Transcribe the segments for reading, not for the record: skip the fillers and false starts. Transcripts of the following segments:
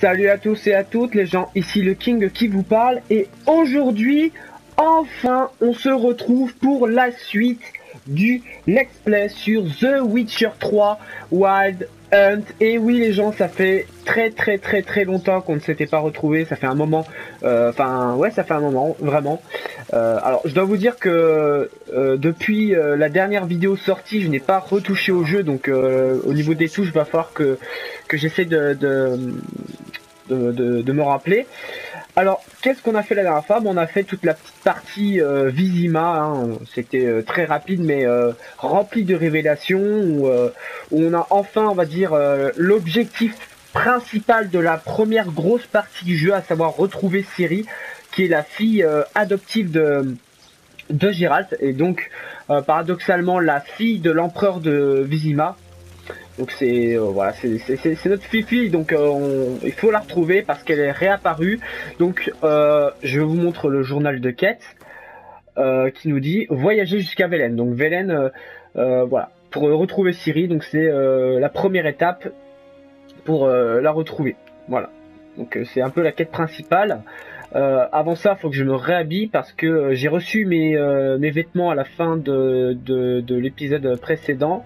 Salut à tous et à toutes les gens, ici le King qui vous parle et aujourd'hui, enfin, on se retrouve pour la suite du Let's Play sur The Witcher 3 Wild Hunt. Et oui les gens, ça fait très longtemps qu'on ne s'était pas retrouvés, ça fait un moment, ça fait un moment, vraiment. Alors je dois vous dire que depuis la dernière vidéo sortie, je n'ai pas retouché au jeu, donc au niveau des touches, il va falloir que j'essaie de me rappeler. Alors, qu'est-ce qu'on a fait la dernière fois? On a fait toute la petite partie Vizima, hein. C'était très rapide mais rempli de révélations où on a enfin, on va dire, l'objectif principal de la première grosse partie du jeu, à savoir retrouver Ciri, qui est la fille adoptive de Geralt, et donc paradoxalement la fille de l'empereur de Vizima. Donc c'est voilà, c'est notre fifi, donc il faut la retrouver parce qu'elle est réapparue. Donc je vous montre le journal de quête qui nous dit voyager jusqu'à Velen. Donc Velen, voilà, pour retrouver Ciri. Donc c'est la première étape pour la retrouver. Voilà. Donc c'est un peu la quête principale. Avant ça, il faut que je me réhabille parce que j'ai reçu mes vêtements à la fin de l'épisode précédent.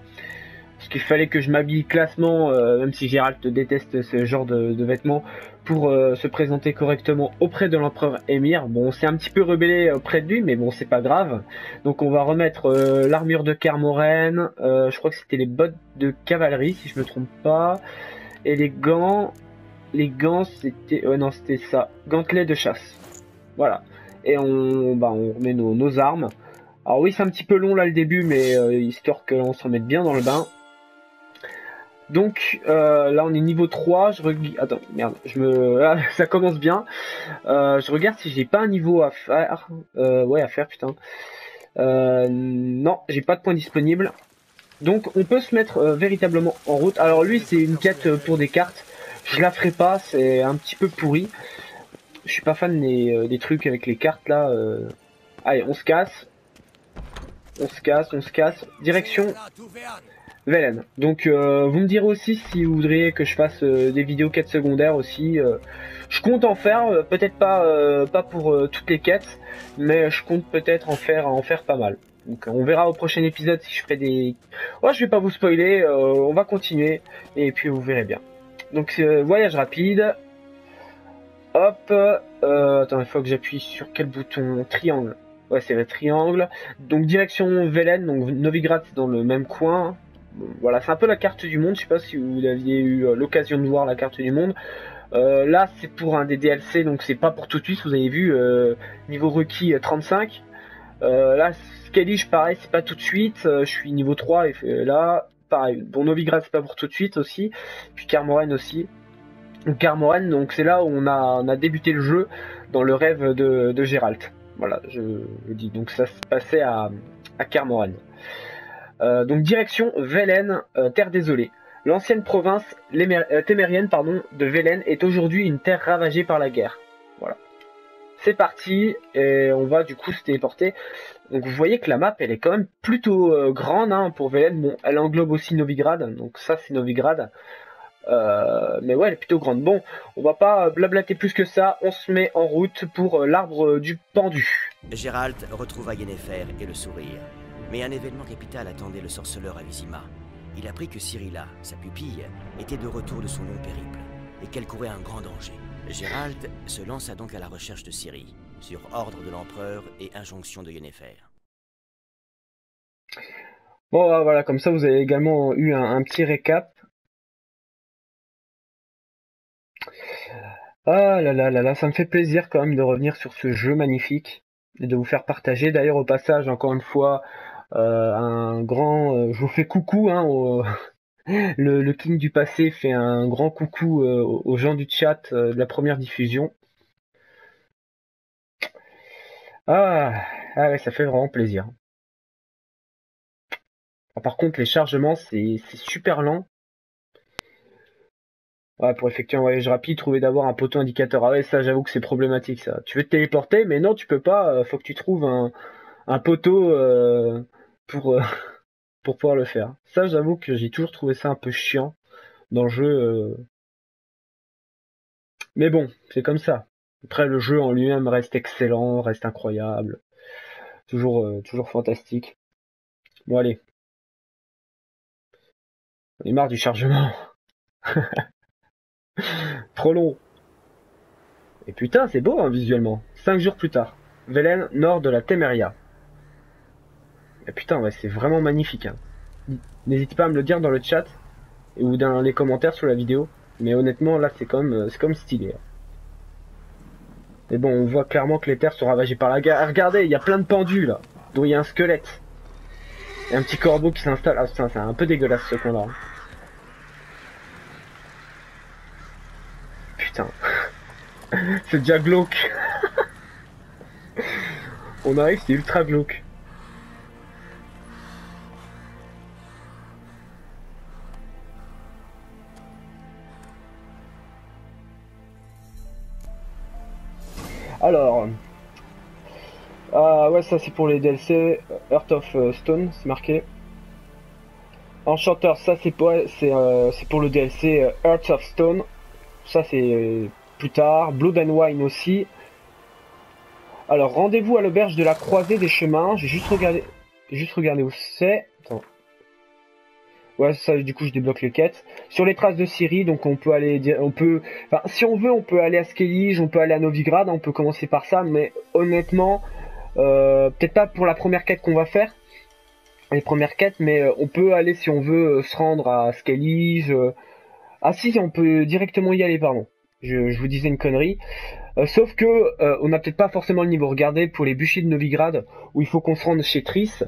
Parce qu'il fallait que je m'habille classement, même si Geralt déteste ce genre de vêtements, pour se présenter correctement auprès de l'empereur Émir. Bon, on s'est un petit peu rebellé auprès de lui, mais bon, c'est pas grave. Donc on va remettre l'armure de Kermoren, je crois que c'était les bottes de cavalerie, si je me trompe pas, et les gants c'était... non, c'était ça, gantelets de chasse. Voilà. Et on remet nos armes. Alors oui, c'est un petit peu long là le début, mais histoire qu'on se remette bien dans le bain. Donc là on est niveau 3, attends, merde, là, ça commence bien. Je regarde si j'ai pas un niveau à faire. Ouais, à faire, putain. Non, j'ai pas de points disponibles. Donc on peut se mettre véritablement en route. Alors lui c'est une quête pour des cartes. Je la ferai pas, c'est un petit peu pourri. Je suis pas fan des trucs avec les cartes là. Allez, on se casse. On se casse. Direction Velen. Donc vous me direz aussi si vous voudriez que je fasse des vidéos quêtes secondaires aussi. Je compte en faire, peut-être pas pour toutes les quêtes, mais je compte peut-être en faire pas mal. Donc on verra au prochain épisode si je ferai des... Ouais, je vais pas vous spoiler, on va continuer et puis vous verrez bien. Donc voyage rapide. Hop, attends, il faut que j'appuie sur quel bouton? Triangle. Ouais, c'est le triangle. Donc direction Velen, donc Novigrad c'est dans le même coin. Voilà, c'est un peu la carte du monde. Je sais pas si vous aviez eu l'occasion de voir la carte du monde. Là, c'est pour un des DLC, donc c'est pas pour tout de suite. Vous avez vu niveau requis 35. Là, Skellige, pareil, c'est pas tout de suite. Je suis niveau 3 et là, pareil. Bon, Novigrad, c'est pas pour tout de suite aussi. Puis Kermoren aussi. Kermoren, donc c'est là où on a débuté le jeu dans le rêve de Geralt. Voilà, je dis. Donc ça se passait à Kermoren. Donc direction Velen, terre désolée. L'ancienne province témérienne de Velen est aujourd'hui une terre ravagée par la guerre. Voilà. C'est parti, et on va du coup se téléporter. Donc vous voyez que la map elle est quand même plutôt grande hein, pour Velen. Bon, elle englobe aussi Novigrad, donc ça c'est Novigrad. Mais ouais, elle est plutôt grande. Bon, on va pas blablater plus que ça, on se met en route pour l'arbre du pendu. Geralt retrouva Yennefer et le sourire. Mais un événement capital attendait le sorceleur à Vizima. Il apprit que Cirilla, sa pupille, était de retour de son long périple, et qu'elle courait un grand danger. Geralt se lança donc à la recherche de Ciri, sur ordre de l'empereur et injonction de Yennefer. Bon, voilà, comme ça vous avez également eu un petit récap. Ah là, ça me fait plaisir quand même de revenir sur ce jeu magnifique et de vous faire partager. D'ailleurs, au passage, encore une fois, un grand, je vous fais coucou, hein, le King du passé fait un grand coucou aux gens du chat de la première diffusion. Ah ouais, ça fait vraiment plaisir. Ah, par contre, les chargements, c'est super lent. Ouais, pour effectuer un voyage rapide, trouver d'abord un poteau indicateur. Ah ouais, ça, j'avoue que c'est problématique, ça. Tu veux te téléporter, mais non, tu peux pas. Faut que tu trouves un poteau pour, pour pouvoir le faire. Ça, j'avoue que j'ai toujours trouvé ça un peu chiant dans le jeu. Mais bon, c'est comme ça. Après, le jeu en lui-même reste excellent, reste incroyable. Toujours fantastique. Bon, allez. On est marre du chargement. Trop long. Et putain, c'est beau, hein, visuellement. 5 jours plus tard. Velen, nord de la Temeria. Et putain, ouais, c'est vraiment magnifique. Hein. N'hésitez pas à me le dire dans le chat ou dans les commentaires sous la vidéo. Mais honnêtement, là, c'est comme stylé. Mais bon, on voit clairement que les terres sont ravagées par la guerre. Regardez, il y a plein de pendus, là. Dont il y a un squelette. Et un petit corbeau qui s'installe. Ah putain, c'est un peu dégueulasse ce qu'on a. Putain. C'est déjà glauque. On arrive, c'est ultra glauque. Alors, ouais, ça c'est pour les DLC. Heart of Stone, c'est marqué. Enchanteur, ça c'est pour le DLC Heart of Stone. Ça c'est plus tard. Blood and Wine aussi. Alors, rendez-vous à l'auberge de la croisée des chemins. J'ai juste regardé où c'est. Attends. Ouais, ça, du coup, je débloque les quêtes. Sur les traces de Ciri, donc on peut aller, enfin, si on veut, on peut aller à Skellige, on peut aller à Novigrad, on peut commencer par ça, mais honnêtement, peut-être pas pour la première quête qu'on va faire, les premières quêtes, mais on peut aller, si on veut, se rendre à Skellige. Ah si, on peut directement y aller, pardon. Je vous disais une connerie. Sauf que on n'a peut-être pas forcément le niveau. Regardez, pour les bûchers de Novigrad, où il faut qu'on se rende chez Triss.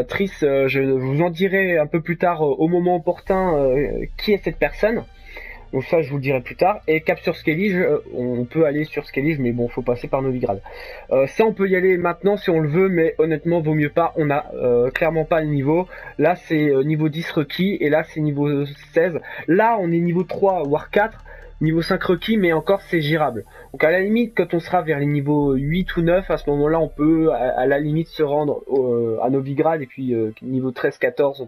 Triss, je vous en dirai un peu plus tard, au moment opportun, qui est cette personne. Donc ça, je vous le dirai plus tard. Et cap sur Skellige, on peut aller sur Skellige, mais bon, faut passer par Novigrad. Ça, on peut y aller maintenant si on le veut, mais honnêtement, vaut mieux pas. On a clairement pas le niveau. Là, c'est niveau 10 requis, et là, c'est niveau 16. Là, on est niveau 3, voire 4. Niveau 5 requis, mais encore c'est gérable. Donc à la limite, quand on sera vers les niveaux 8 ou 9, à ce moment-là, on peut à la limite se rendre à Novigrad, et puis niveau 13-14,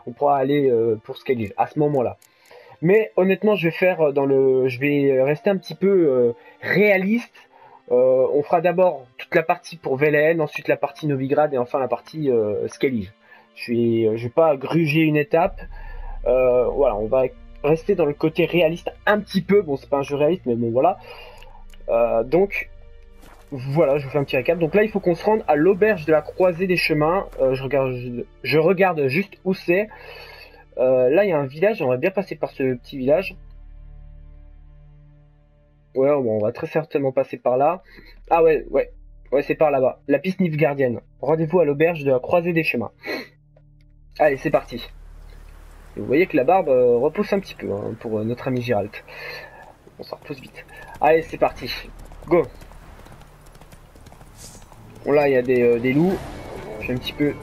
on pourra aller pour Skellige à ce moment-là. Mais honnêtement, je vais rester un petit peu réaliste. On fera d'abord toute la partie pour Velen, ensuite la partie Novigrad et enfin la partie Skellige. Je vais pas gruger une étape. Voilà, on va rester dans le côté réaliste un petit peu. Bon, c'est pas un jeu réaliste, mais bon, voilà. Donc, voilà, je vous fais un petit récap. Donc là, il faut qu'on se rende à l'auberge de la croisée des chemins. Je regarde juste où c'est. Là, il y a un village. J'aimerais bien passer par ce petit village. Ouais, bon, on va très certainement passer par là. Ah ouais, c'est par là-bas. La piste Nilfgaardienne. Rendez-vous à l'auberge de la croisée des chemins. Allez, c'est parti. Et vous voyez que la barbe repousse un petit peu hein, pour notre ami Geralt. On s'en repousse vite. Allez, c'est parti. Go. Bon, là, il y a des loups. J'ai un petit peu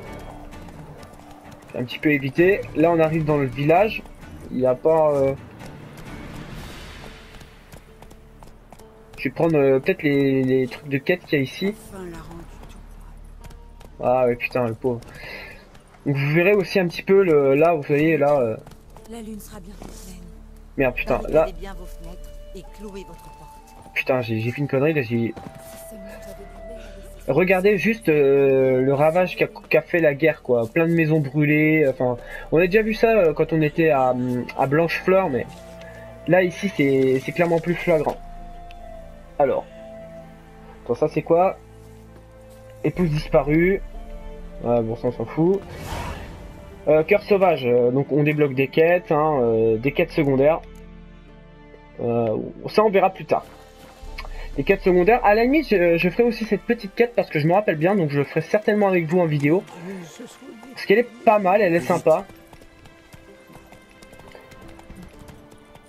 évité. Là, on arrive dans le village. Il n'y a pas... Je vais prendre peut-être les trucs de quête qu'il y a ici. Ah ouais, putain, le pauvre. Donc vous verrez aussi un petit peu là, vous voyez là. La lune sera bientôt pleine. Merde, putain, là. Bien vos fenêtres et clouez votre porte. Putain, j'ai fait une connerie là. Regardez juste le ravage qu'a fait la guerre, quoi. Plein de maisons brûlées. Enfin, on a déjà vu ça quand on était à Blanchefleur, mais là ici c'est clairement plus flagrant. Alors, attends, ça c'est quoi? Épouse disparue. Ah, bon, ça on s'en fout. Cœur sauvage, donc on débloque des quêtes, hein, des quêtes secondaires. Ça on verra plus tard. Les quêtes secondaires, à la limite je ferai aussi cette petite quête parce que je me rappelle bien, donc je le ferai certainement avec vous en vidéo. Parce qu'elle est pas mal, elle est sympa.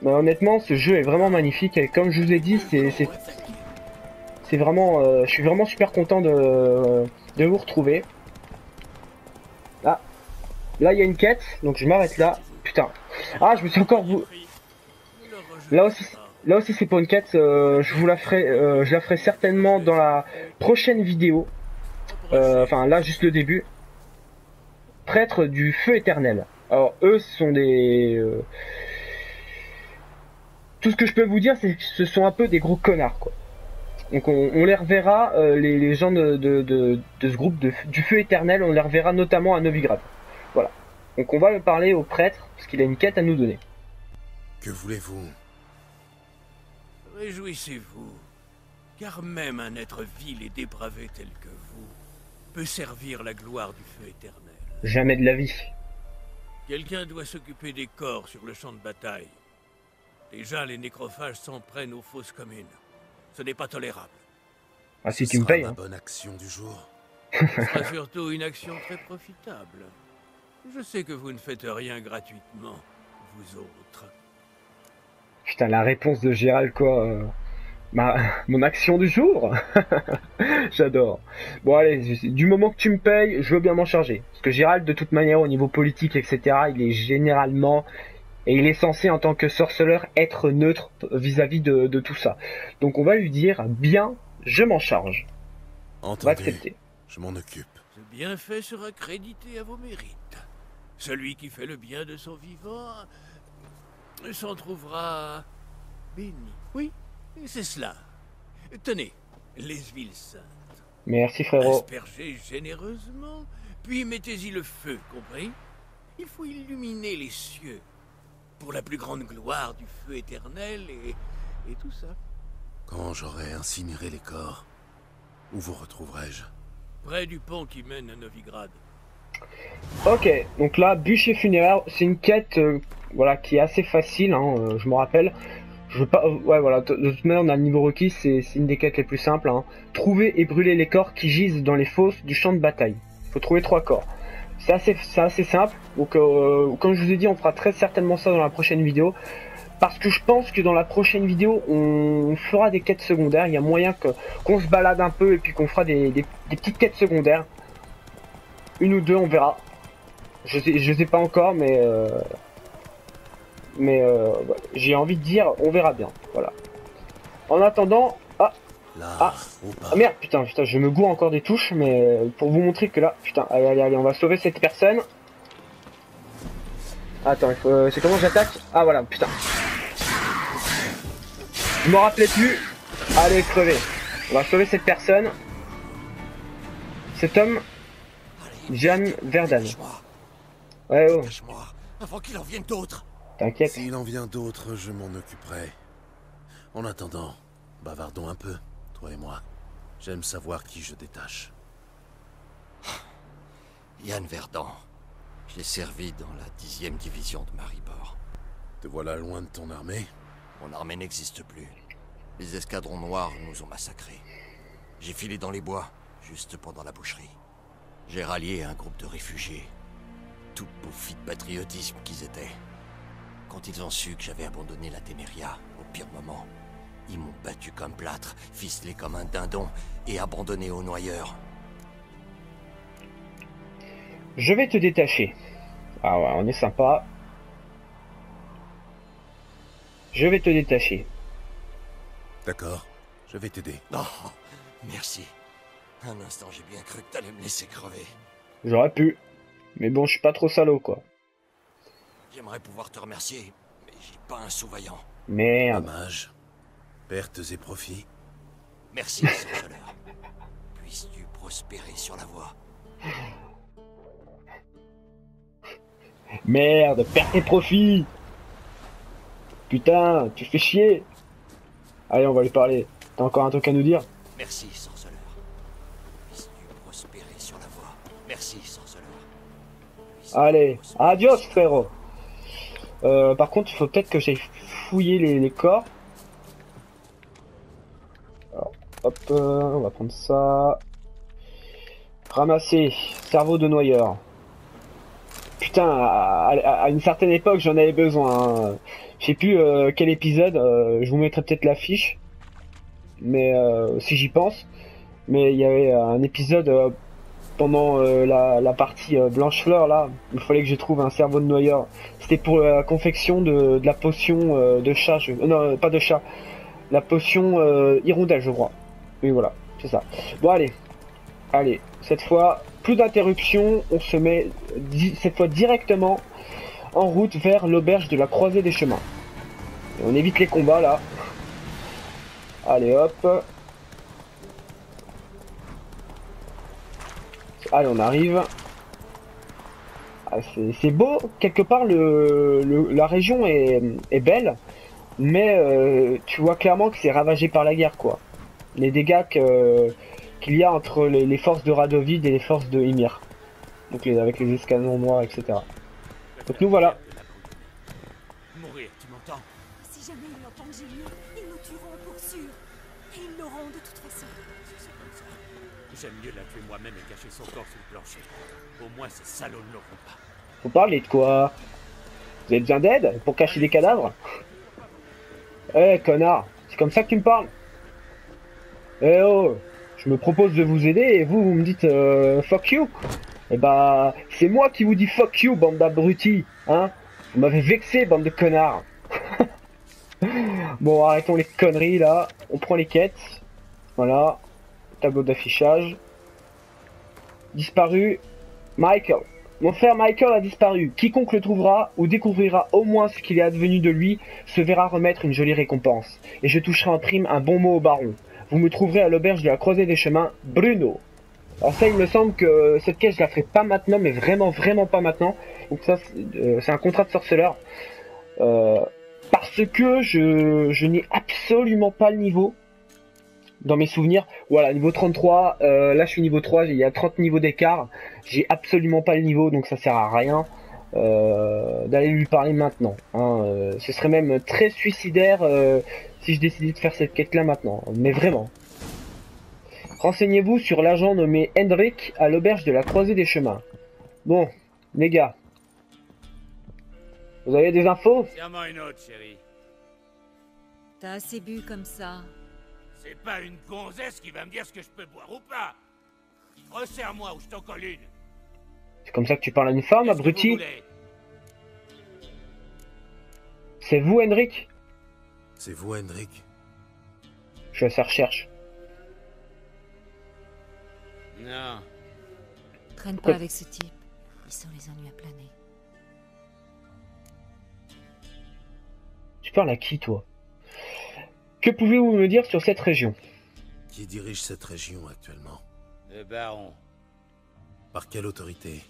Mais honnêtement, ce jeu est vraiment magnifique et comme je vous ai dit, c'est vraiment, je suis vraiment super content de vous retrouver. Là, il y a une quête, donc je m'arrête là. Putain. Ah, je me suis encore... Là aussi c'est pour une quête. Je la ferai certainement dans la prochaine vidéo. Enfin, là, juste le début. Prêtre du feu éternel. Alors, eux, ce sont des... tout ce que je peux vous dire, c'est que ce sont un peu des gros connards, quoi. Donc on les reverra, les gens de ce groupe du Feu Éternel, on les reverra notamment à Novigrad. Voilà. Donc on va le parler au prêtre, parce qu'il a une quête à nous donner. Que voulez-vous? Réjouissez-vous, car même un être vil et dépravé tel que vous peut servir la gloire du Feu Éternel. Jamais de la vie. Quelqu'un doit s'occuper des corps sur le champ de bataille. Déjà, les nécrophages s'en prennent aux fosses communes. Ce n'est pas tolérable. Ah si Ce tu me sera payes. ma Hein. bonne action du jour. Ce sera surtout une action très profitable. Je sais que vous ne faites rien gratuitement, vous autres. Putain, la réponse de Gérald, quoi. Mon action du jour. J'adore. Bon allez, du moment que tu me payes, je veux bien m'en charger. Parce que Gérald, de toute manière, au niveau politique, etc., il est généralement... Et il est censé, en tant que sorceleur, être neutre vis-à-vis de tout ça. Donc on va lui dire, bien, je m'en charge. On va Entendu, accepter. je m'en occupe. Ce bienfait sera crédité à vos mérites. Celui qui fait le bien de son vivant s'en trouvera béni. Oui, c'est cela. Tenez, les huiles saintes. Merci frérot. Aspergez généreusement, puis mettez-y le feu, compris? Il faut illuminer les cieux pour la plus grande gloire du Feu Éternel et tout ça. Quand j'aurai incinéré les corps, où vous retrouverai-je? Près du pont qui mène à Novigrad. Ok, donc là, bûcher funéraire, c'est une quête voilà, qui est assez facile, hein, je me rappelle. Je veux pas, ouais voilà, de toute manière on a le niveau requis, c'est une des quêtes les plus simples. Hein. Trouver et brûler les corps qui gisent dans les fosses du champ de bataille. Il faut trouver 3 corps. C'est assez simple, donc comme je vous ai dit, on fera très certainement ça dans la prochaine vidéo. Parce que je pense que dans la prochaine vidéo, on fera des quêtes secondaires. Il y a moyen qu'on se balade un peu et puis qu'on fera des petites quêtes secondaires. Une ou deux, on verra. Je sais pas encore, mais j'ai envie de dire, on verra bien. Voilà. En attendant, Là, ou pas. merde, putain, je me gourre encore des touches, mais pour vous montrer que là, putain, allez, on va sauver cette personne. Attends, c'est comment j'attaque? Ah voilà, putain. Je me rappelais plus. Allez, crever. On va sauver cette personne. Cet homme, Jan Verdan. Ouais, oh, Cache-moi, avant qu'il en vienne d'autres. t'inquiète. S'il en vient d'autres, je m'en occuperai. En attendant, bavardons un peu, toi et moi. J'aime savoir qui je détache. Yann Verdan. J'ai servi dans la 10e division de Maribor. Te voilà loin de ton armée? Mon armée n'existe plus. Les escadrons noirs nous ont massacrés. J'ai filé dans les bois, juste pendant la boucherie. J'ai rallié un groupe de réfugiés. Tout bouffis de patriotisme qu'ils étaient. Quand ils ont su que j'avais abandonné la Téméria, au pire moment, ils m'ont battu comme plâtre, ficelé comme un dindon et abandonné aux noyeurs. Je vais te détacher. Ah ouais, on est sympa. Je vais te détacher. D'accord, je vais t'aider. Oh, merci. Un instant, j'ai bien cru que t'allais me laisser crever. J'aurais pu. Mais bon, je suis pas trop salaud, quoi. J'aimerais pouvoir te remercier, mais j'ai pas un sous-vaillant. Merde. Dommage. Pertes et profits. Merci, sorceleur. Puisses-tu prospérer sur la voie. Merde, perds tes profits. Putain, tu fais chier. Allez, on va lui parler. T'as encore un truc à nous dire? Merci, sorceleur. Puisses-tu prospérer sur la voie. Merci, sorceleur. Puisses-tu Allez, prospérer adios, sur la frérot. Par contre, il faut peut-être que j'aille fouiller les corps. Alors, hop, on va prendre ça. Ramasser, cerveau de noyeur. Putain, à une certaine époque, j'en avais besoin. Hein. Je sais plus quel épisode, je vous mettrai peut-être l'affiche. Mais si j'y pense. Mais il y avait un épisode pendant la partie Blanche-Fleur, là. Il fallait que je trouve un cerveau de noyeur. C'était pour la confection de la potion de chat. Non, pas de chat. La potion hirondelle, je crois. Oui, voilà, c'est ça. Bon, allez. Allez, cette fois, plus d'interruption. On se met cette fois directement en route vers l'auberge de la Croisée des Chemins. Et on évite les combats là. Allez hop. Allez, on arrive. Ah, c'est beau, quelque part la région est belle, mais tu vois clairement que c'est ravagé par la guerre, quoi. Les dégâts qu'il y a entre les forces de Radovid et les forces de Ymir. Donc avec les escadrons noirs, etc. Donc nous voilà. Mourir, tu m'entends? Si jamais ils l'entendent gémir, ils nous tueront pour sûr. Et ils l'auront de toute façon. Si c'est comme ça, j'aime mieux la tuer moi-même et cacher son corps sous le plancher. Au moins ces salauds ne l'auront pas. Vous parlez de quoi? Vous avez besoin d'aide pour cacher des cadavres? Eh connard, c'est comme ça que tu me parles? Eh oh, je me propose de vous aider et vous me dites fuck you. Eh bah, c'est moi qui vous dis fuck you, bande d'abrutis, hein? Vous m'avez vexé, bande de connards. Bon, arrêtons les conneries là. On prend les quêtes. Voilà. Tableau d'affichage. Disparu. Michael. Mon frère Michael a disparu. Quiconque le trouvera ou découvrira au moins ce qu'il est advenu de lui se verra remettre une jolie récompense. Et je toucherai en prime un bon mot au baron. Vous me trouverez à l'auberge de la Croisée des Chemins, Bruno. Alors ça, il me semble que cette quête, je la ferai pas maintenant, mais vraiment pas maintenant. Donc ça, c'est un contrat de sorceleur. Parce que je n'ai absolument pas le niveau. Dans mes souvenirs, voilà, niveau 33, là je suis niveau 3, il y a 30 niveaux d'écart. J'ai absolument pas le niveau, donc ça sert à rien d'aller lui parler maintenant. Hein. Ce serait même très suicidaire si je décidais de faire cette quête-là maintenant. Mais vraiment. Renseignez-vous sur l'agent nommé Hendrik à l'auberge de la Croisée des Chemins. Bon, les gars. Vous avez des infos? Serre-moi une autre, chérie. T'as assez bu comme ça. C'est pas une gonzesse qui va me dire ce que je peux boire ou pas. Resserre-moi ou je t'en colle une. C'est comme ça que tu parles à une femme, Qu'est-ce que vous abruti? voulez? C'est vous, Hendrik? C'est vous, Hendrik? Je suis à sa recherche. Non. Traîne pas avec ce type. Ils sont les ennuis à planer. Tu parles à qui, toi? Que pouvez-vous me dire sur cette région? Qui dirige cette région actuellement? Le baron. Par quelle autorité?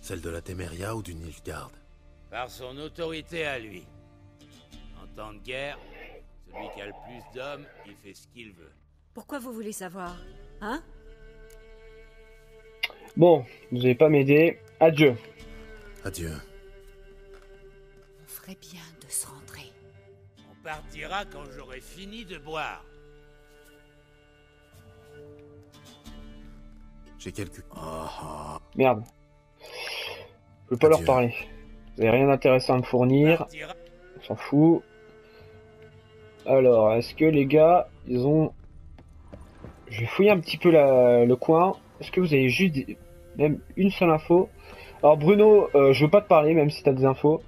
Celle de la Téméria ou du Nilfgaard? Par son autorité à lui. En temps de guerre, celui qui a le plus d'hommes, il fait ce qu'il veut. Pourquoi vous voulez savoir? Hein? Bon, vous n'allez pas m'aider. Adieu. Adieu. On ferait bien de se rentrer. On partira quand j'aurai fini de boire. J'ai quelques... Merde. Je peux pas leur Adieu. parler. Vous avez rien d'intéressant à me fournir. Partira... On s'en fout. Alors, est-ce que les gars, ils ont... Je vais fouiller un petit peu le coin. Est-ce que vous avez juste même une seule info? Alors Bruno, je veux pas te parler même si t'as des infos.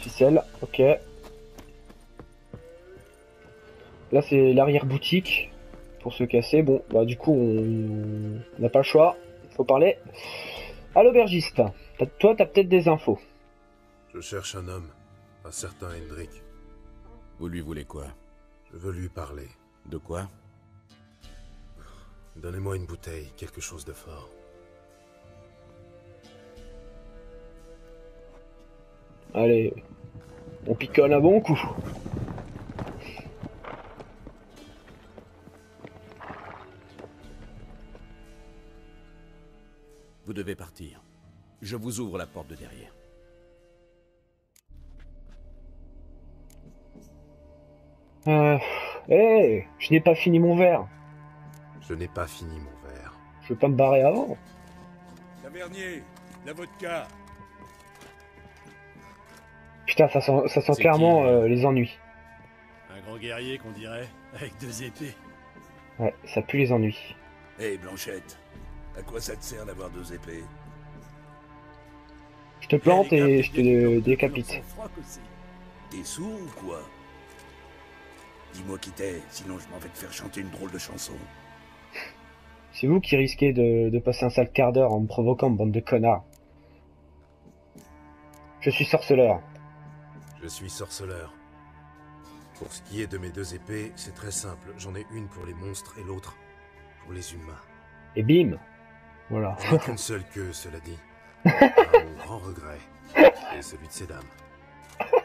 Ficelle, ok. Là c'est l'arrière-boutique pour se casser. Bon, bah du coup on n'a pas le choix. Faut parler. À l'aubergiste. Toi t'as peut-être des infos. Je cherche un homme, un certain Hendrik. Vous lui voulez quoi? Je veux lui parler. De quoi? Donnez-moi une bouteille, quelque chose de fort. Allez, on picole un bon coup. Vous devez partir. Je vous ouvre la porte de derrière. Je n'ai pas fini mon verre. Je n'ai pas fini mon verre. Je veux pas me barrer avant. Tavernier, la vodka. Putain, ça sent C'est clairement qui, les ennuis. Un grand guerrier qu'on dirait, avec 2 épées. Ouais, ça pue les ennuis. Hé Blanchette, à quoi ça te sert d'avoir 2 épées? Je te plante et je te décapite. T'es sourd ou quoi? Dis-moi qui t'es, sinon je m'en vais te faire chanter une drôle de chanson. C'est vous qui risquez de passer un sale quart d'heure en me provoquant, bande de connards. Je suis sorceleur. Je suis sorceleur. Pour ce qui est de mes 2 épées, c'est très simple. J'en ai une pour les monstres et l'autre pour les humains. Et bim. Voilà. Je n'ai qu'une seule queue, cela dit. À mon grand regret. Et celui de ces dames.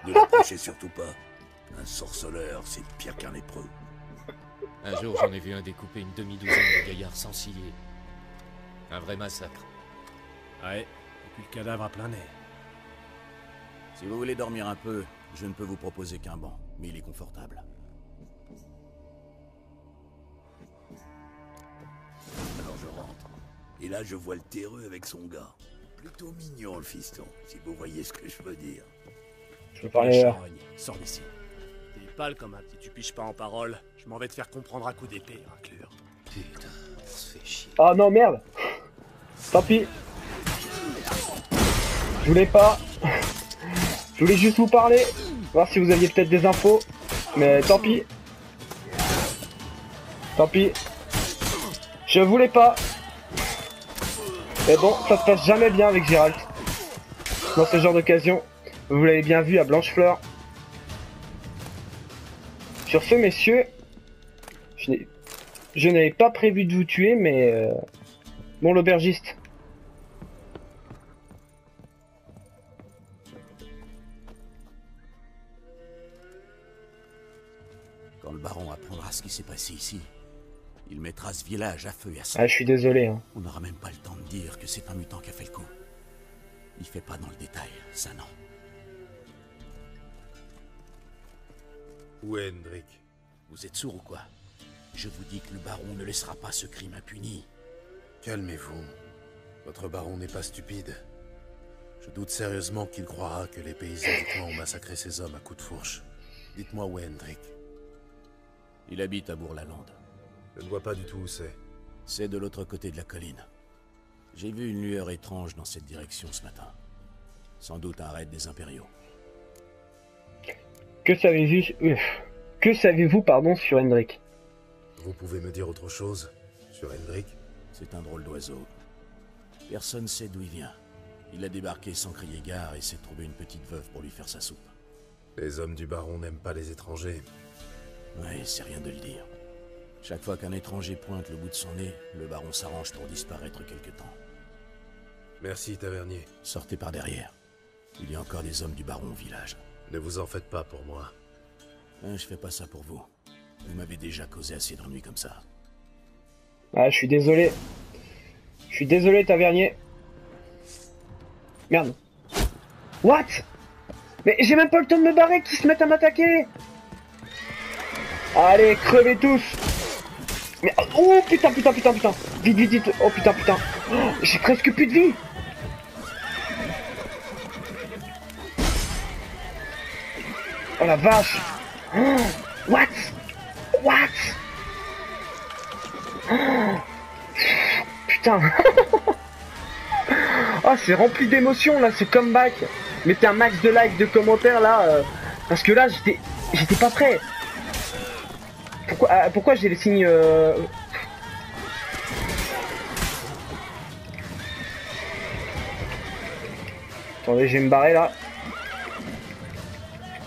Ne l'approchez surtout pas. Un sorceleur, c'est pire qu'un lépreux. Un jour, j'en ai vu un découper une demi-douzaine de gaillards sans ciller. Un vrai massacre. Ouais, et puis le cadavre à plein nez. Si vous voulez dormir un peu, je ne peux vous proposer qu'un banc, mais il est confortable. Alors je rentre. Et là, je vois le terreux avec son gars. Plutôt mignon, le fiston, si vous voyez ce que je veux dire. Je veux parler là. Charogne, sors d'ici. T'es pâle comme un petit, tu piches pas en parole. Je m'en vais te faire comprendre à coup d'épée, inclure. Putain, on se fait chier. Oh non, merde. Tant pis. Je voulais pas. Je voulais juste vous parler. Voir si vous aviez peut-être des infos. Mais tant pis. Tant pis. Je voulais pas. Mais bon, ça se passe jamais bien avec Geralt. Dans ce genre d'occasion. Vous l'avez bien vu à Blanchefleur. Sur ce, messieurs, je n'avais pas prévu de vous tuer, mais... Bon, l'aubergiste. Quand le baron apprendra ce qui s'est passé ici, il mettra ce village à feu et à sang. Ah, je suis désolé, hein. On n'aura même pas le temps de dire que c'est un mutant qui a fait le coup. Il fait pas dans le détail, ça non. Où est Hendrik? Vous êtes sourd ou quoi? Je vous dis que le baron ne laissera pas ce crime impuni. Calmez-vous. Votre baron n'est pas stupide. Je doute sérieusement qu'il croira que les paysans du coin ont massacré ces hommes à coups de fourche. Dites-moi où est Hendrik. Il habite à Bourg-la-Lande. Je ne vois pas du tout où c'est. C'est de l'autre côté de la colline. J'ai vu une lueur étrange dans cette direction ce matin. Sans doute un raid des impériaux. Que savez-vous, pardon, sur Hendrik? Vous pouvez me dire autre chose sur Hendrik? C'est un drôle d'oiseau. Personne sait d'où il vient. Il a débarqué sans crier gare et s'est trouvé une petite veuve pour lui faire sa soupe. Les hommes du baron n'aiment pas les étrangers. Ouais, c'est rien de le dire. Chaque fois qu'un étranger pointe le bout de son nez, le baron s'arrange pour disparaître quelque temps. Merci, tavernier. Sortez par derrière. Il y a encore des hommes du baron au village. Ne vous en faites pas pour moi. Je fais pas ça pour vous. Vous m'avez déjà causé assez d'ennuis comme ça. Ah, je suis désolé. Je suis désolé, tavernier. Merde. What? Mais j'ai même pas le temps de me barrer, qu'ils se mettent à m'attaquer. Allez, crevez tous. Mais oh putain. Vite. Oh putain. Oh, j'ai presque plus de vie. Oh la vache. Oh, what? Oh, putain. Oh, c'est rempli d'émotions là, ce comeback. Mettez un max de likes, de commentaires là, parce que là j'étais pas prêt. Pourquoi j'ai les signes Attendez, je vais me barrer là.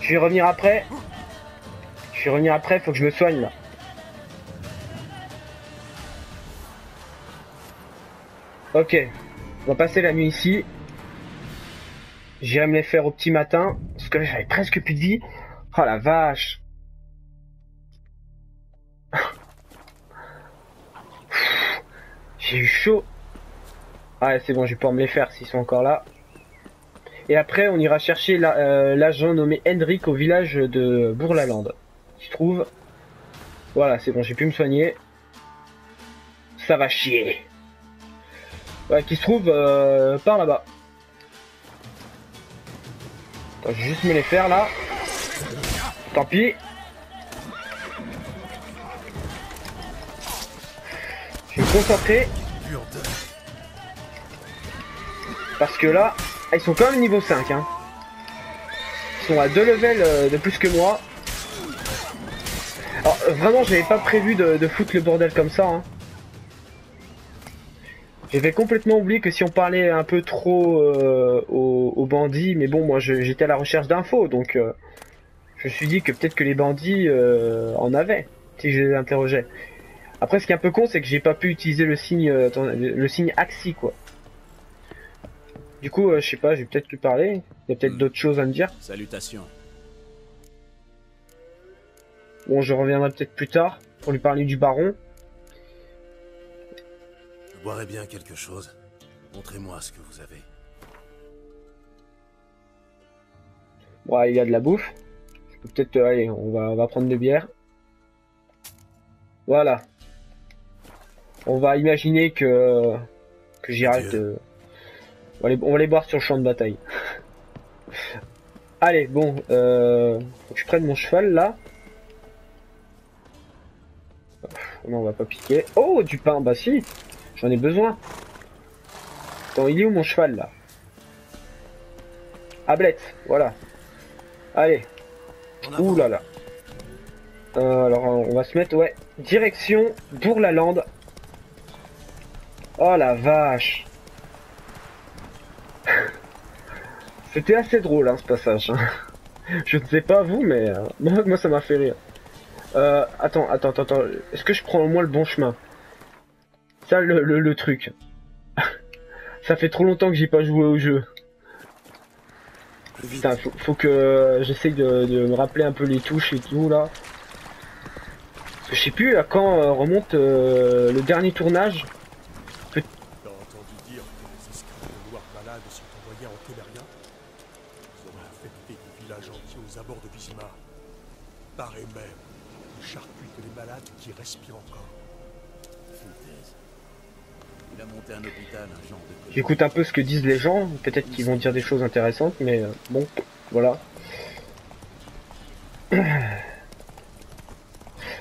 Je vais revenir après. Faut que je me soigne là. Ok, on va passer la nuit ici. J'irai me les faire au petit matin, parce que là j'avais presque plus de vie. Oh la vache. J'ai eu chaud. Ah c'est bon, je vais pouvoir me les faire s'ils sont encore là. Et après on ira chercher l'agent nommé Hendrik au village de Bourg-la-Lande. Qui se trouve... Voilà, c'est bon, j'ai pu me soigner. Ça va chier. Ouais, qui se trouve par là-bas. Attends, je vais juste me les faire là. Tant pis. Je vais me concentrer. Parce que là, ils sont quand même niveau 5. Hein. Ils sont à 2 levels de plus que moi. Alors vraiment, j'avais pas prévu de foutre le bordel comme ça. Hein. J'avais complètement oublié que si on parlait un peu trop aux bandits, mais bon, moi j'étais à la recherche d'infos, donc je me suis dit que peut-être que les bandits en avaient, si je les interrogeais. Après, ce qui est un peu con, c'est que j'ai pas pu utiliser le signe, le signe Axi, quoi. Du coup, je sais pas, j'ai peut-être pu parler. Il y a peut-être d'autres choses à me dire. Salutations. Bon, je reviendrai peut-être plus tard pour lui parler du baron. Je boirais bien quelque chose. Montrez-moi ce que vous avez. Ouais, il y a de la bouffe. Peut-être, allez, on va prendre des bières. Voilà. On va imaginer que j'arrête. On va les boire sur le champ de bataille. Allez, bon, faut que je prenne mon cheval là. Non, on va pas piquer. Oh, du pain, bah si, j'en ai besoin. Attends, il est où mon cheval là? Ablette, voilà. Allez. Ouh là là. Alors, on va se mettre, ouais, direction Bourg-la-Lande. Oh la vache. C'était assez drôle hein, ce passage. Je ne sais pas vous, mais moi ça m'a fait rire. Attends. Est-ce que je prends au moins le bon chemin? Ça le truc. Ça fait trop longtemps que j'ai pas joué au jeu. Putain, faut que j'essaye de me rappeler un peu les touches et tout là. Parce que je sais plus à quand remonte le dernier tournage. T'as entendu dire que les escadrons noirs malades sont envoyés en Téméria? Ils auraient affecté des villages entiers aux abords de Vizima. Paraît même, ils charcutent les malades qui respirent encore. Foutaise. Il a monté un hôpital, un genre de... J'écoute un peu ce que disent les gens, peut-être qu'ils vont dire des choses intéressantes, mais bon, voilà.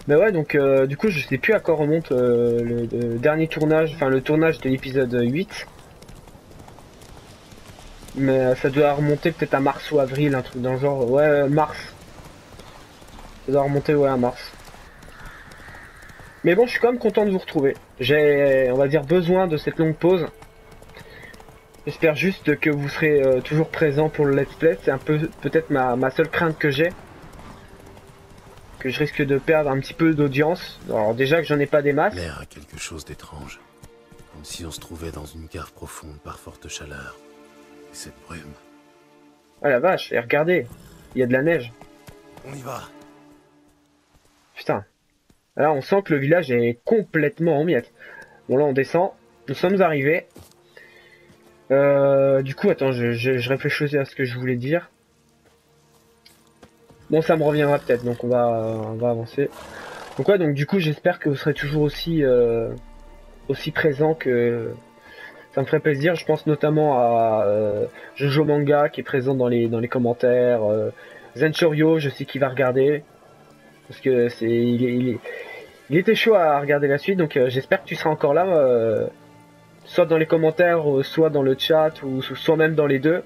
Mais ouais, donc du coup, je sais plus à quand remonte le dernier tournage, enfin le tournage de l'épisode 8. Mais ça doit remonter peut-être à mars ou avril, un truc dans le genre. Ouais, mars. Ça doit remonter, ouais, à mars. Mais bon, je suis quand même content de vous retrouver. J'ai, on va dire, besoin de cette longue pause. J'espère juste que vous serez toujours présent pour le let's play. C'est un peu peut-être ma seule crainte que j'ai. Que je risque de perdre un petit peu d'audience. Alors déjà que j'en ai pas des masses. L'air a quelque chose d'étrange. Comme si on se trouvait dans une cave profonde par forte chaleur. Et cette brume. Ah la vache, et regardez, il y a de la neige. On y va. Putain. Là on sent que le village est complètement en miettes. Bon là on descend. Nous sommes arrivés. Du coup, attends, je réfléchissais à ce que je voulais dire. Bon, ça me reviendra peut-être, donc on va avancer. Donc ouais, donc du coup, j'espère que vous serez toujours aussi présent, que ça me ferait plaisir. Je pense notamment à Jojo Manga qui est présent dans les commentaires. Zenchorio, je sais qu'il va regarder parce que il était chaud à regarder la suite, donc j'espère que tu seras encore là. Soit dans les commentaires, soit dans le chat, ou soit même dans les deux.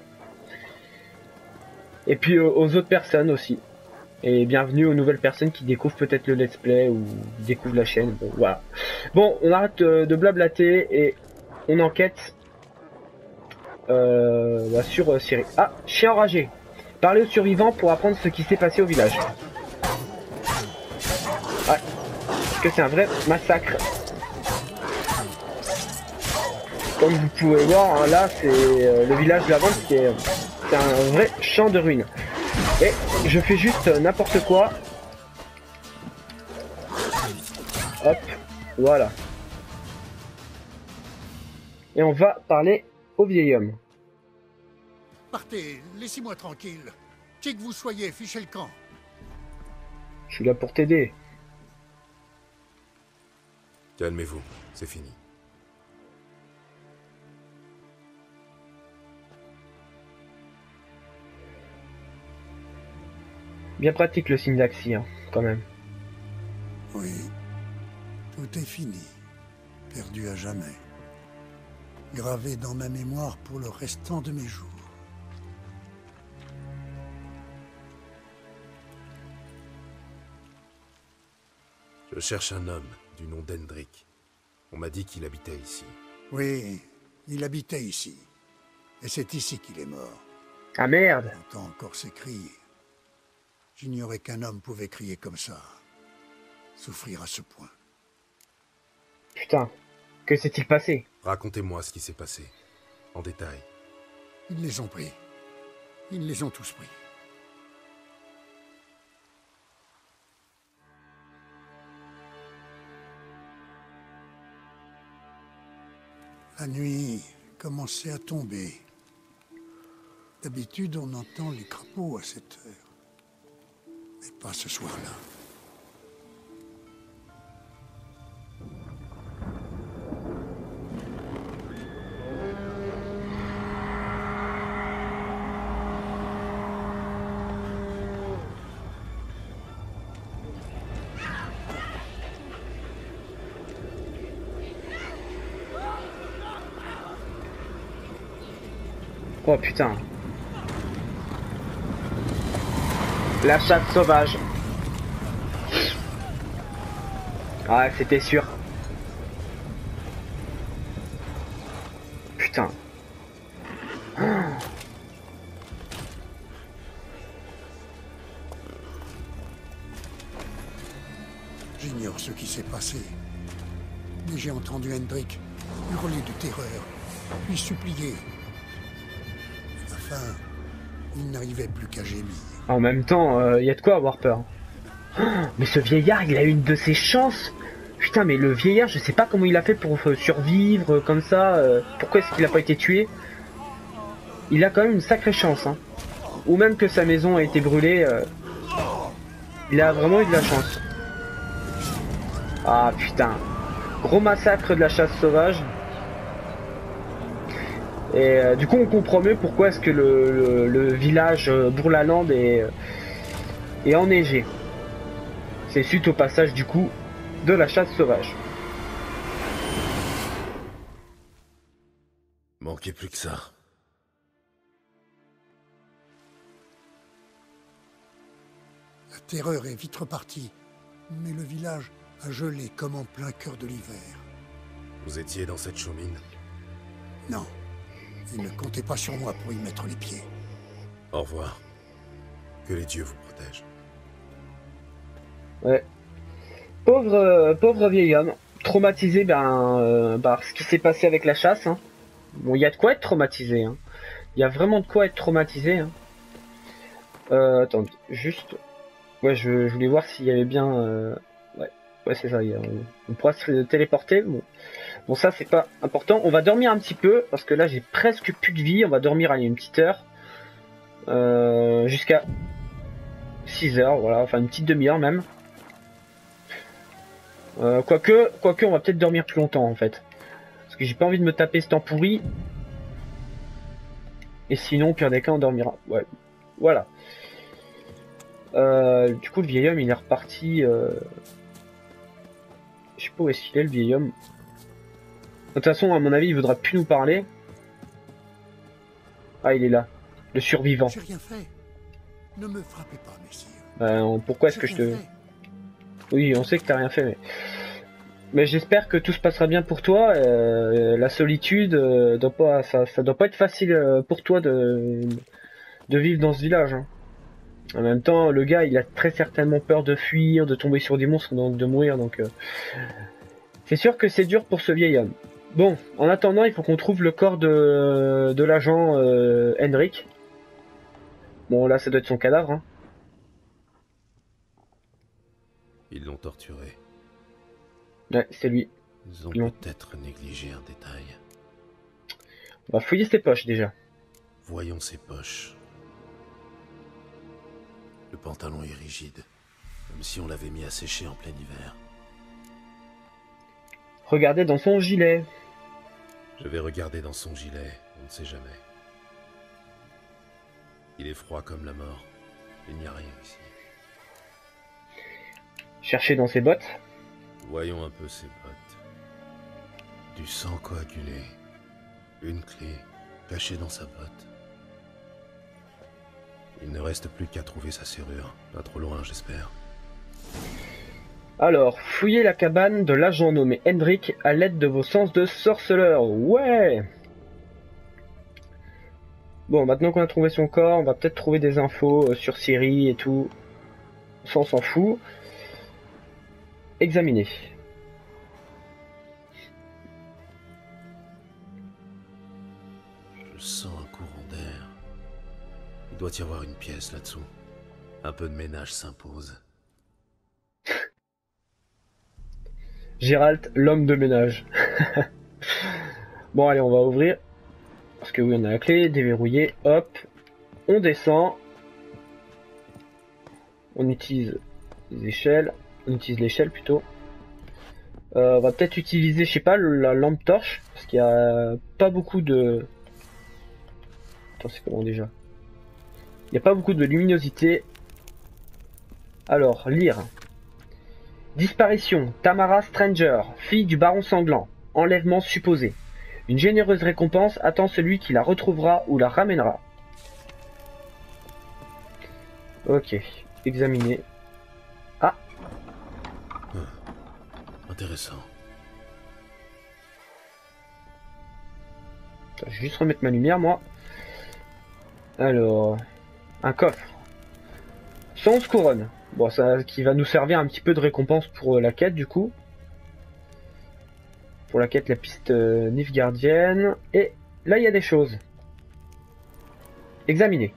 Et puis aux autres personnes aussi. Et bienvenue aux nouvelles personnes qui découvrent peut-être le let's play ou découvrent la chaîne. Bon, voilà. Bon, on arrête de blablater et on enquête sur Cyril. Ah, chien enragé. Parlez aux survivants pour apprendre ce qui s'est passé au village. Ouais. Parce que c'est un vrai massacre. Comme vous pouvez voir, hein, là c'est le village de la vente qui est un vrai champ de ruines. Et je fais juste n'importe quoi. Hop, voilà. Et on va parler au vieil homme. Partez, laissez-moi tranquille. Qui que vous soyez, fichez le camp. Je suis là pour t'aider. Calmez-vous, c'est fini. Bien pratique le signe d'Axi, hein, quand même. Oui, tout est fini. Perdu à jamais. Gravé dans ma mémoire pour le restant de mes jours. Je cherche un homme du nom d'Hendrik. On m'a dit qu'il habitait ici. Oui, il habitait ici. Et c'est ici qu'il est mort. Ah merde. J'entends encore ses cris. J'ignorais qu'un homme pouvait crier comme ça. Souffrir à ce point. Putain. Que s'est-il passé? Racontez-moi ce qui s'est passé. En détail. Ils les ont pris. Ils les ont tous pris. La nuit commençait à tomber. D'habitude, on entend les crapauds à cette heure. Mais pas ce soir-là. Oh putain. La chatte sauvage. Ah, c'était sûr. Putain. J'ignore ce qui s'est passé. Mais j'ai entendu Hendrik hurler de terreur, puis supplier. À la fin, il n'arrivait plus qu'à gémir. En même temps, y a de quoi avoir peur. Oh, mais ce vieillard, il a une de ses chances. Putain, mais le vieillard, je sais pas comment il a fait pour survivre comme ça. Pourquoi est-ce qu'il a pas été tué? Il a quand même une sacrée chance. Hein. Ou même que sa maison a été brûlée. Il a vraiment eu de la chance. Ah putain. Gros massacre de la chasse sauvage. Et du coup on comprend mieux pourquoi est-ce que le village Bourlaland est enneigé. C'est suite au passage du coup de la chasse sauvage. Manquait plus que ça. La terreur est vite repartie, mais le village a gelé comme en plein cœur de l'hiver. Vous étiez dans cette chaumine? Non. Il ne comptait pas sur moi pour y mettre les pieds. Au revoir. Que les dieux vous protègent. Ouais. Pauvre vieil homme. Traumatisé par ce qui s'est passé avec la chasse. Hein. Bon, il y a de quoi être traumatisé. Hein. Il y a vraiment de quoi être traumatisé. Hein. Attendez, juste... Ouais, je voulais voir s'il y avait bien... Ouais, c'est ça. On pourra se téléporter. Bon, ça c'est pas important. On va dormir un petit peu parce que là j'ai presque plus de vie. On va dormir allez, une petite heure jusqu'à 6 heures. Voilà, enfin une petite demi-heure même. Quoique, on va peut-être dormir plus longtemps en fait, parce que j'ai pas envie de me taper ce temps pourri. Et sinon, au pire des cas, on dormira. Ouais, voilà. Du coup, le vieil homme il est reparti. Je sais pas où est-ce qu'il est le vieil homme. De toute façon, à mon avis, il voudra plus nous parler. Ah, il est là. Le survivant. J'ai rien fait. Ne me frappez pas, messire. Pourquoi est-ce que je te... Oui, on sait que t'as rien fait, mais j'espère que tout se passera bien pour toi. La solitude, ça doit pas être facile pour toi de vivre dans ce village. Hein. En même temps, le gars, il a très certainement peur de fuir, de tomber sur des monstres, donc de mourir. Donc, c'est sûr que c'est dur pour ce vieil homme. Bon, en attendant, il faut qu'on trouve le corps de l'agent Hendrik. Bon, là, ça doit être son cadavre. Hein. Ils l'ont torturé. Ouais, c'est lui. Ils ont peut-être négligé un détail. On va fouiller ses poches déjà. Voyons ses poches. Le pantalon est rigide, comme si on l'avait mis à sécher en plein hiver. Regardez dans son gilet. Je vais regarder dans son gilet, on ne sait jamais. Il est froid comme la mort. Il n'y a rien ici. Cherchez dans ses bottes. Voyons un peu ses bottes. Du sang coagulé. Une clé cachée dans sa botte. Il ne reste plus qu'à trouver sa serrure. Pas trop loin, j'espère. Alors, fouillez la cabane de l'agent nommé Hendrik à l'aide de vos sens de sorceleur. Ouais. Bon, maintenant qu'on a trouvé son corps, on va peut-être trouver des infos sur Ciri et tout. Ça, on s'en fout. Examiner. Je sens un courant d'air. Il doit y avoir une pièce là-dessous. Un peu de ménage s'impose. Gérald, l'homme de ménage. Bon, allez, on va ouvrir. Parce que oui, on a la clé, déverrouiller, hop. On descend. On utilise les échelles. On utilise l'échelle plutôt. On va peut-être utiliser, je sais pas, la lampe torche. Parce qu'il y a pas beaucoup de... Attends, c'est comment déjà? Il n'y a pas beaucoup de luminosité. Alors, lire. Disparition. Tamara Stranger, fille du baron sanglant. Enlèvement supposé. Une généreuse récompense attend celui qui la retrouvera ou la ramènera. Ok. Examiner. Ah. Intéressant. Attends, je vais juste remettre ma lumière, moi. Alors. Un coffre. 111 couronnes. Bon, ça qui va nous servir un petit peu de récompense pour la quête du coup. Pour la quête, la piste Nilfgaardienne. Et là, il y a des choses. Examiner.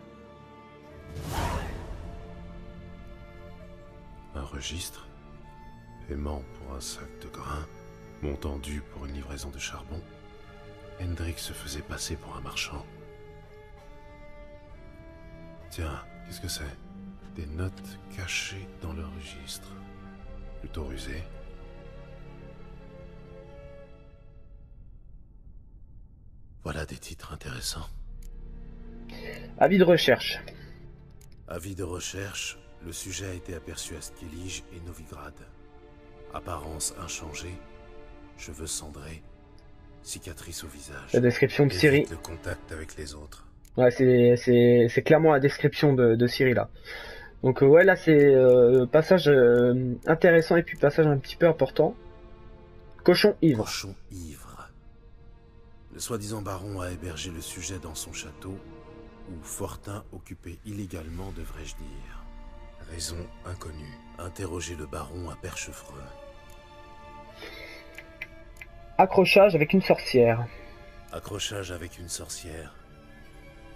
Un registre. Paiement pour un sac de grains. Montant dû pour une livraison de charbon. Hendrik se faisait passer pour un marchand. Tiens, qu'est-ce que c'est? Des notes cachées dans le registre. Plutôt rusé. Voilà des titres intéressants. Avis de recherche. Avis de recherche, le sujet a été aperçu à Skellige et Novigrad. Apparence inchangée, cheveux cendrés, cicatrices au visage. La description de Ciri. Évite le contact avec les autres. Ouais, c'est clairement la description de Ciri là. Donc ouais, là c'est passage intéressant et puis passage un petit peu important. Cochon ivre. Cochon ivre. Le soi-disant baron a hébergé le sujet dans son château, où Fortin occupé illégalement, devrais-je dire. Raison inconnue. Interroger le baron à Perchefreux. Accrochage avec une sorcière. Accrochage avec une sorcière.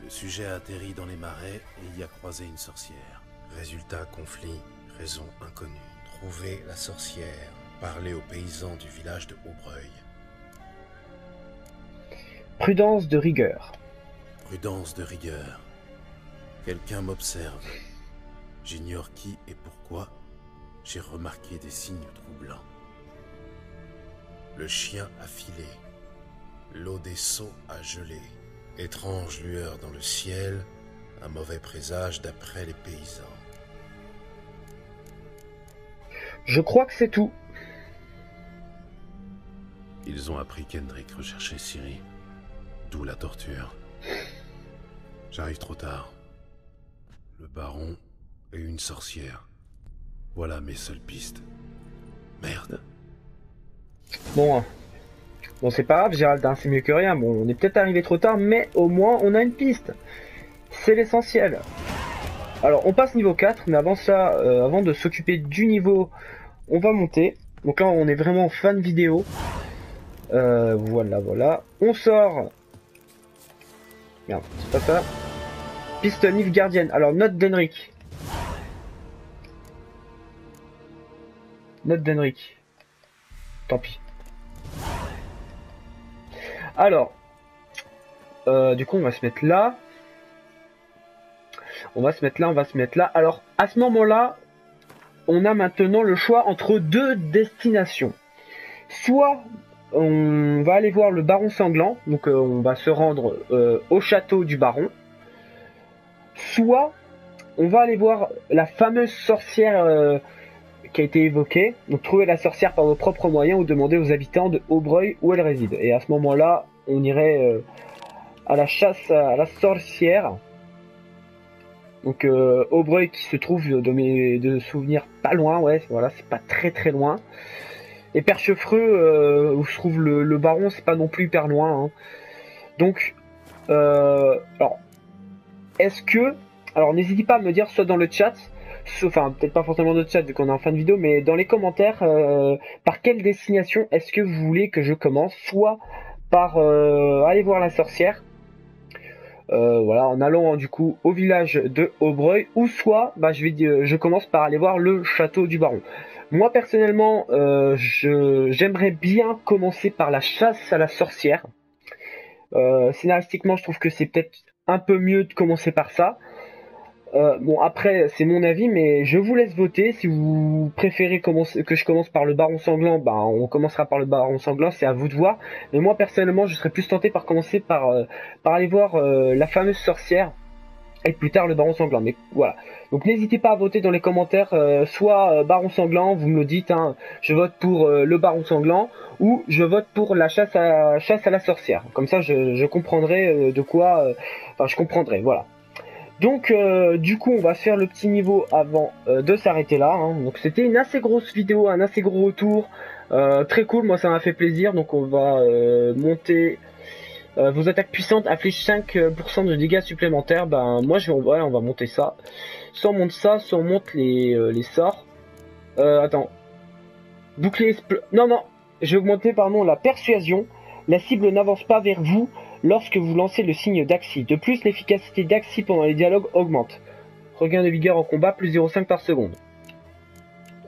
Le sujet a atterri dans les marais et y a croisé une sorcière. Résultat, conflit, raison inconnue. Trouver la sorcière. Parler aux paysans du village de Aubreuil. Prudence de rigueur. Prudence de rigueur. Quelqu'un m'observe. J'ignore qui et pourquoi. J'ai remarqué des signes troublants. Le chien a filé. L'eau des seaux a gelé. Étrange lueur dans le ciel. Un mauvais présage d'après les paysans. Je crois que c'est tout. Ils ont appris qu'Hendrik recherchait Ciri. D'où la torture. J'arrive trop tard. Le baron et une sorcière. Voilà mes seules pistes. Merde. Bon, c'est pas grave, Gérald, hein, c'est mieux que rien. Bon, on est peut-être arrivé trop tard, mais au moins on a une piste. C'est l'essentiel. Alors, on passe niveau 4, mais avant ça, avant de s'occuper du niveau, on va monter. Donc là, on est vraiment fan vidéo. Voilà. On sort. Merde, c'est pas ça. Piste Nilfgaardienne. Alors, note d'Hendrik. Note d'Hendrik. Tant pis. Alors, du coup, on va se mettre là. On va se mettre là. Alors, à ce moment-là, on a maintenant le choix entre deux destinations. Soit on va aller voir le baron sanglant, donc on va se rendre au château du baron. Soit on va aller voir la fameuse sorcière qui a été évoquée. Donc trouver la sorcière par vos propres moyens ou demander aux habitants de Aubreuil où elle réside. Et à ce moment-là, on irait à la chasse à la sorcière. Donc Aubreuil qui se trouve de souvenirs pas loin, ouais, voilà, c'est pas très très loin. Et Perchefreux, où se trouve le baron, c'est pas non plus hyper loin. Hein. Donc, alors, est-ce que... Alors n'hésitez pas à me dire soit dans le chat, enfin peut-être pas forcément dans le chat vu qu'on est en fin de vidéo, mais dans les commentaires, par quelle destination est-ce que vous voulez que je commence, soit par aller voir la sorcière, voilà, en allant du coup au village de Aubreuil, ou soit bah, je commence par aller voir le château du baron. Moi personnellement, j'aimerais bien commencer par la chasse à la sorcière. Scénaristiquement, je trouve que c'est peut-être un peu mieux de commencer par ça. Bon, après, c'est mon avis, mais je vous laisse voter. Si vous préférez que je commence par le baron sanglant, bah, on commencera par le baron sanglant, c'est à vous de voir. Mais moi, personnellement, je serais plus tenté par commencer par aller voir la fameuse sorcière, et plus tard le baron sanglant. Mais voilà. Donc n'hésitez pas à voter dans les commentaires, soit baron sanglant, vous me le dites, hein, je vote pour le baron sanglant, ou je vote pour la chasse à la sorcière. Comme ça, je comprendrai de quoi... Enfin, je comprendrai, voilà. Donc du coup on va faire le petit niveau avant de s'arrêter là, hein. Donc c'était une assez grosse vidéo, un assez gros retour, très cool, moi ça m'a fait plaisir. Donc on va monter vos attaques puissantes affichent 5% de dégâts supplémentaires. Ben moi ouais, on va monter ça. Soit on monte ça, soit on monte les sorts. Attends, bouclier non, je vais augmenter pardon la persuasion. La cible n'avance pas vers vous lorsque vous lancez le signe d'Axi. De plus, l'efficacité d'Axi pendant les dialogues augmente. Regain de vigueur en combat, plus 0,5 par seconde.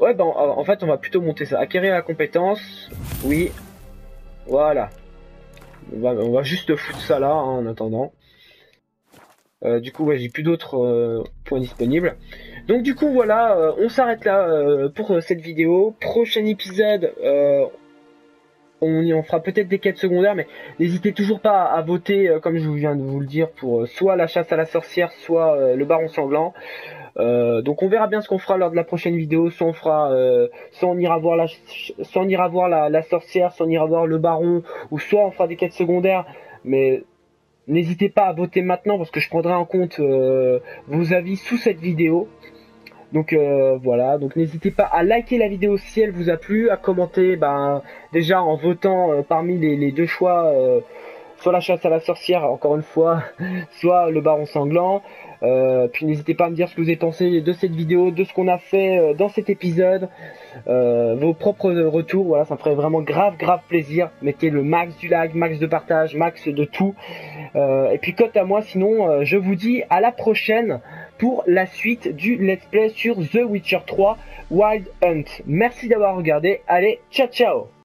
Ouais, ben en fait, on va plutôt monter ça. Acquérir la compétence. Oui. Voilà. On va juste foutre ça là, hein, en attendant. Du coup, ouais, j'ai plus d'autres points disponibles. Donc du coup, voilà, on s'arrête là pour cette vidéo. Prochain épisode... on fera peut-être des quêtes secondaires, mais n'hésitez toujours pas à voter, comme je viens de vous le dire, pour soit la chasse à la sorcière, soit le baron sanglant. Donc on verra bien ce qu'on fera lors de la prochaine vidéo. Soit on fera, soit on ira voir la sorcière, soit on ira voir le baron, ou soit on fera des quêtes secondaires. Mais n'hésitez pas à voter maintenant parce que je prendrai en compte vos avis sous cette vidéo. Donc voilà, donc n'hésitez pas à liker la vidéo si elle vous a plu, à commenter déjà en votant parmi les deux choix, soit la chasse à la sorcière encore une fois, soit le baron sanglant. Puis n'hésitez pas à me dire ce que vous avez pensé de cette vidéo, de ce qu'on a fait dans cet épisode, vos propres retours, voilà, ça me ferait vraiment grave plaisir. Mettez le max du like, max de partage, max de tout. Et puis quant à moi, sinon je vous dis à la prochaine pour la suite du let's play sur The Witcher 3 Wild Hunt. Merci d'avoir regardé, allez, ciao ciao.